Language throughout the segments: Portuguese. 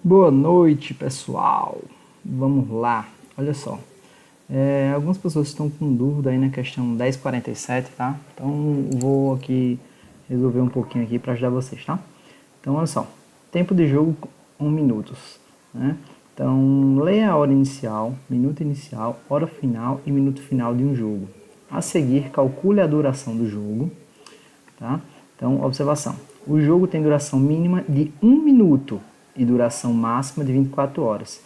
Boa noite, pessoal. Vamos lá. Olha só. Algumas pessoas estão com dúvida aí na questão 1047, tá? Então, vou aqui resolver um pouquinho aqui para ajudar vocês, tá? Então, olha só. Tempo de jogo, 1 minutos, né? Então, leia a hora inicial, hora final e minuto final de um jogo. A seguir, calcule a duração do jogo, tá? Então, observação. O jogo tem duração mínima de 1 minuto e duração máxima de 24 horas.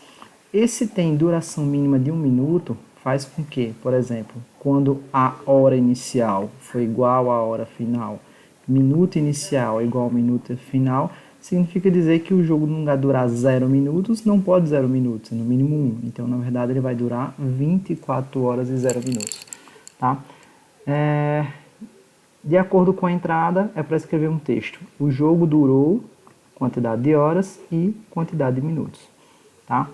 Esse tem duração mínima de 1 minuto faz com que, por exemplo, quando a hora inicial for igual à hora final, minuto inicial é igual ao minuto final, significa dizer que o jogo não vai durar 0 minutos, não pode 0 minutos, no mínimo 1. Então, na verdade, ele vai durar 24 horas e 0 minutos. Tá? De acordo com a entrada, é para escrever um texto. O jogo durou quantidade de horas e quantidade de minutos. Tá?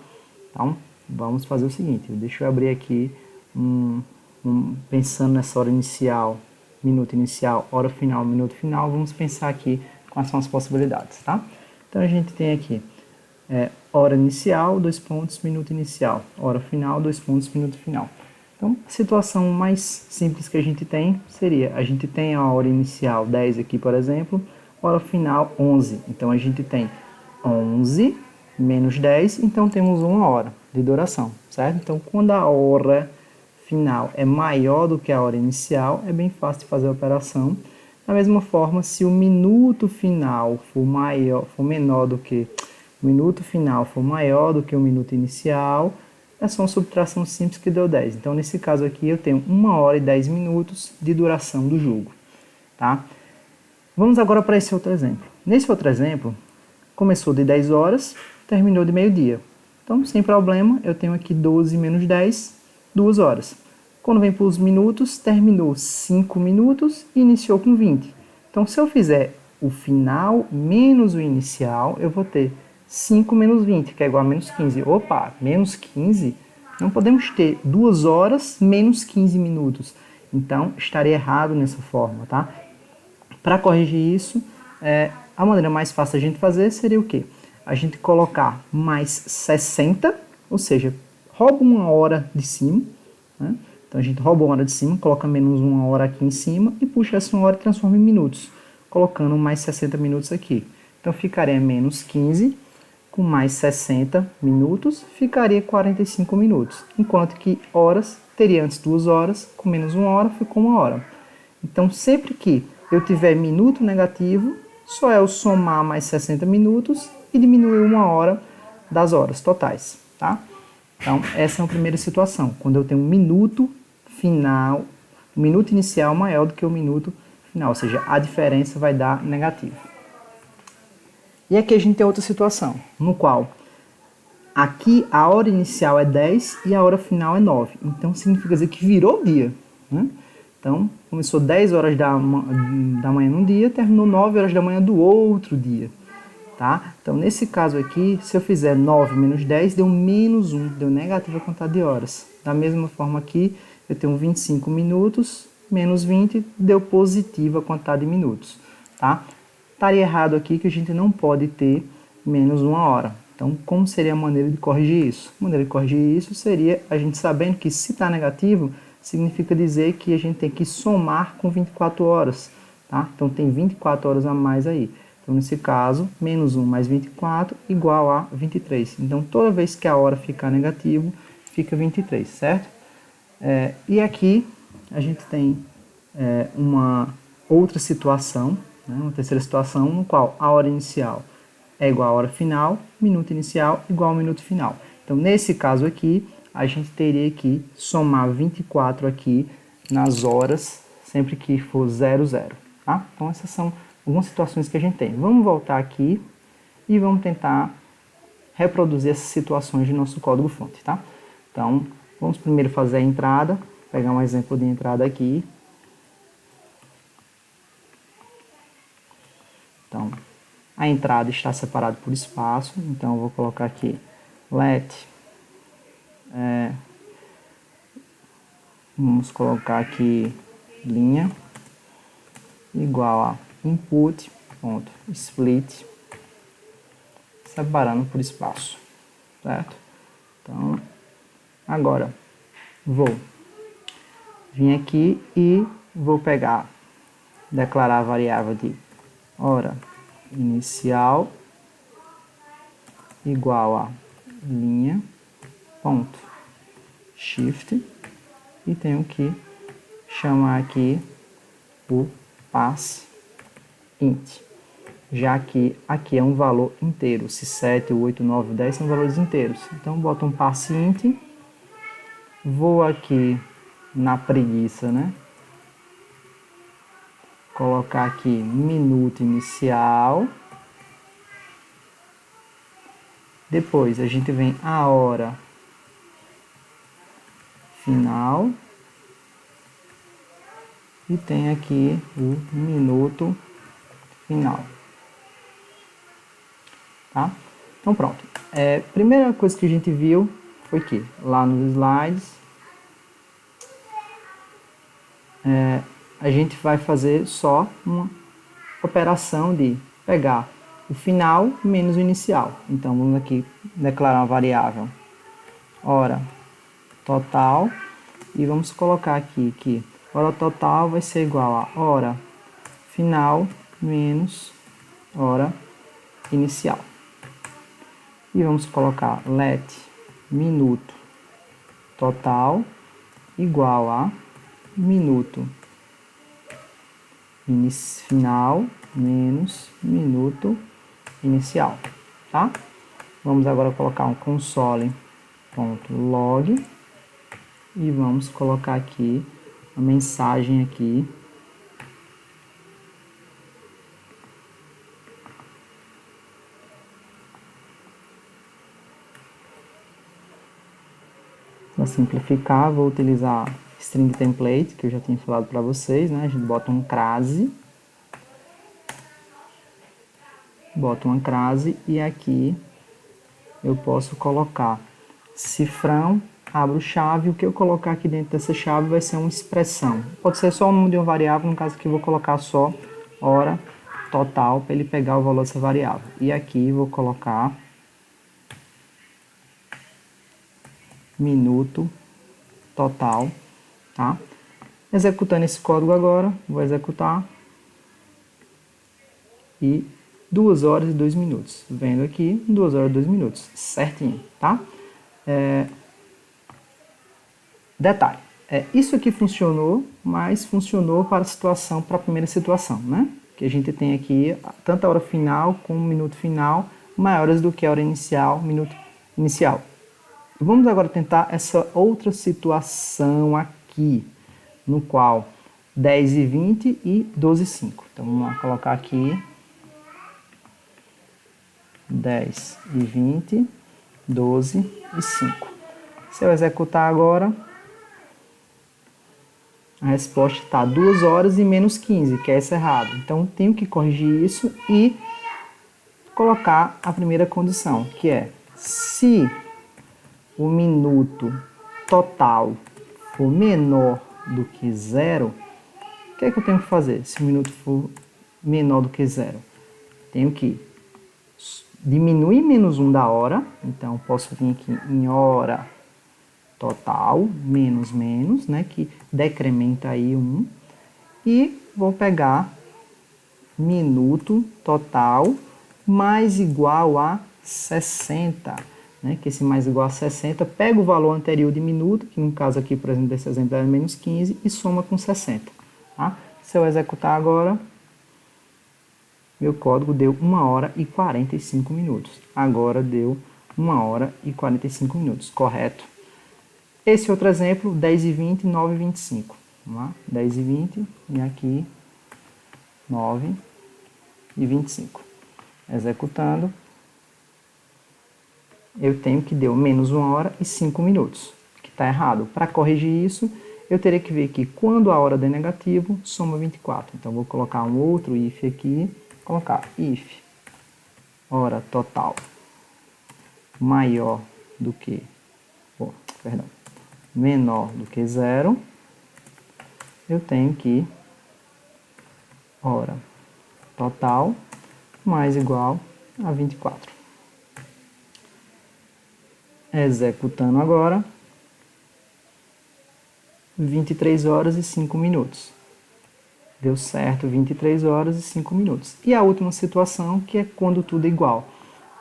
Então, vamos fazer o seguinte. Deixa eu abrir aqui, pensando nessa hora inicial, minuto inicial, hora final, minuto final. Vamos pensar aqui quais são as possibilidades. Tá? Então, a gente tem aqui hora inicial, 2 pontos, minuto inicial. Hora final, 2 pontos, minuto final. Então, a situação mais simples que a gente tem seria, a gente tem a hora inicial 10 aqui, por exemplo, hora final 11. Então, a gente tem 11 menos 10, então temos 1 hora de duração, certo? Então, quando a hora final é maior do que a hora inicial, é bem fácil de fazer a operação. Da mesma forma, se o minuto final for menor do que o minuto final for maior do que o minuto inicial, é só uma subtração simples que deu 10. Então, nesse caso aqui, eu tenho 1 hora e 10 minutos de duração do jogo. Tá? Vamos agora para esse outro exemplo. Nesse outro exemplo, começou de 10 horas, terminou de meio-dia. Então, sem problema, eu tenho aqui 12 menos 10, 2 horas. Quando vem para os minutos, terminou 5 minutos e iniciou com 20. Então, se eu fizer o final menos o inicial, eu vou ter 5 menos 20, que é igual a menos 15. Opa, menos 15? Não podemos ter 2 horas menos 15 minutos. Então, estaria errado nessa forma, tá? Para corrigir isso, a maneira mais fácil a gente fazer seria o quê? A gente colocar mais 60, ou seja, rouba 1 hora de cima, né? Então, a gente rouba 1 hora de cima, coloca menos 1 hora aqui em cima e puxa essa 1 hora e transforma em minutos, colocando mais 60 minutos aqui. Então, ficaria menos 15 com mais 60 minutos, ficaria 45 minutos. Enquanto que horas, teria antes 2 horas, com menos 1 hora, ficou 1 hora. Então, sempre que eu tiver minuto negativo, só é eu somar mais 60 minutos e diminuir 1 hora das horas totais. Tá? Então, essa é a primeira situação, quando eu tenho um minuto final, o minuto inicial maior do que o minuto final, ou seja, a diferença vai dar negativo. E aqui a gente tem outra situação, no qual aqui a hora inicial é 10 e a hora final é 9. Então, significa dizer que virou o dia. Né? Então, começou 10 horas da manhã num dia, terminou 9 horas da manhã do outro dia. Tá? Então, nesse caso aqui, se eu fizer 9 menos 10, deu menos 1, deu negativa a quantidade de horas. Da mesma forma aqui, eu tenho 25 minutos, menos 20, deu positiva a quantidade de minutos. Tá? Estaria errado aqui que a gente não pode ter menos 1 hora. Então, como seria a maneira de corrigir isso? A maneira de corrigir isso seria a gente sabendo que se está negativo, significa dizer que a gente tem que somar com 24 horas. Tá? Então, tem 24 horas a mais aí. Então, nesse caso, menos 1 mais 24 igual a 23. Então, toda vez que a hora ficar negativo, fica 23, certo? E aqui a gente tem uma outra situação, uma terceira situação, no qual a hora inicial é igual à hora final, minuto inicial igual ao minuto final. Então, nesse caso aqui, a gente teria que somar 24 aqui nas horas, sempre que for 0, 0. Tá? Então, essas são algumas situações que a gente tem. Vamos voltar aqui e vamos tentar reproduzir essas situações de nosso código-fonte. Tá? Então, vamos primeiro fazer a entrada, pegar um exemplo de entrada aqui. Então, a entrada está separada por espaço, então eu vou colocar aqui let, vamos colocar aqui linha, igual a input.split, separando por espaço, certo? Então, agora, vou vir aqui e vou declarar a variável de hora inicial igual a linha, ponto, shift, e tenho que chamar aqui o pass int, já que aqui é um valor inteiro, se 7, 8, 9, 10 são valores inteiros. Então, boto um pass int, vou aqui na preguiça, né? Colocar aqui minuto inicial. Depois a gente vem a hora final. E tem aqui o minuto final. Tá? Então pronto. Primeira coisa que a gente viu foi que lá nos slides a gente vai fazer só uma operação de pegar o final menos o inicial. Então vamos aqui declarar uma variável hora total e vamos colocar aqui que hora total vai ser igual a hora final menos hora inicial. E vamos colocar let minuto total igual a minuto final menos minuto inicial, tá? Vamos agora colocar um console.log e vamos colocar aqui a mensagem aqui para simplificar. Vou utilizar string template, que eu já tinha falado para vocês, né? A gente bota um crase, e aqui eu posso colocar cifrão, abro chave. O que eu colocar aqui dentro dessa chave vai ser uma expressão. Pode ser só o nome de uma variável, no caso aqui eu vou colocar só hora total para ele pegar o valor dessa variável. E aqui vou colocar minuto total, tá? Executando esse código agora, vou executar e 2 horas e 2 minutos. Vendo aqui, 2 horas e 2 minutos, certinho, tá? Detalhe, isso aqui funcionou, mas funcionou para a primeira situação, né? Que a gente tem aqui tanto a hora final como o minuto final maiores do que a hora inicial, minuto inicial. Vamos agora tentar essa outra situação aqui, no qual 10 e 20 e 12 e 5. Então vamos lá colocar aqui 10 e 20, 12 e 5. Se eu executar agora, a resposta está 2 horas e menos 15, que é esse errado. Então tenho que corrigir isso e colocar a primeira condição, que é se o minuto total for menor do que 0, o que é que eu tenho que fazer? Se o minuto for menor do que 0, tenho que diminuir menos 1 da hora. Então posso vir aqui em hora total, menos, né, que decrementa aí 1, e vou pegar minuto total mais igual a 60, né, que esse mais igual a 60, pega o valor anterior de minuto, que no caso aqui, por exemplo, desse exemplo é menos 15, e soma com 60. Tá? Se eu executar agora, meu código deu 1 hora e 45 minutos. Agora deu 1 hora e 45 minutos, correto? Esse outro exemplo, 10 e 20, 9 e 25. Vamos lá? 10 e 20 e aqui 9 e 25. Executando, eu tenho que deu menos 1 hora e 5 minutos, que está errado. Para corrigir isso, eu teria que ver que quando a hora der negativo, soma 24. Então, vou colocar um outro if aqui, colocar if hora total maior do que, menor do que 0, eu tenho que hora total mais igual a 24. Executando agora. 23 horas e 5 minutos. Deu certo, 23 horas e 5 minutos. E a última situação, que é quando tudo é igual.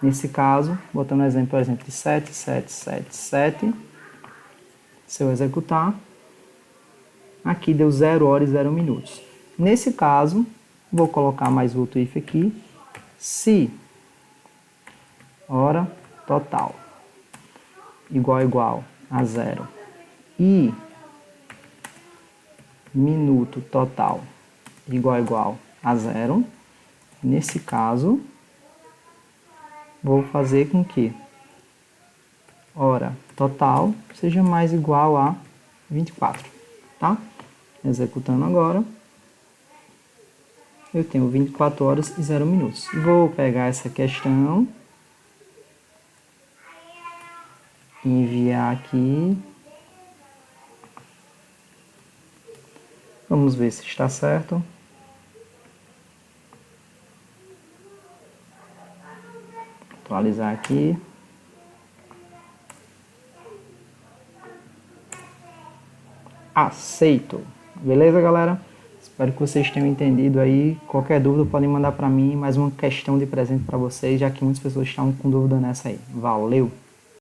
Nesse caso, botando um exemplo, por exemplo, de 7, 7, 7, 7. Se eu executar, aqui deu 0 horas e 0 minutos. Nesse caso, vou colocar mais outro if aqui. Se hora total igual a 0 e minuto total igual a 0, nesse caso, vou fazer com que hora total seja mais igual a 24, tá? Executando agora, eu tenho 24 horas e 0 minutos. Vou pegar essa questão, enviar aqui. Vamos ver se está certo. Atualizar aqui. Aceito. Beleza, galera? Espero que vocês tenham entendido aí. Qualquer dúvida podem mandar para mim. Mais uma questão de presente para vocês, já que muitas pessoas estavam com dúvida nessa aí. Valeu!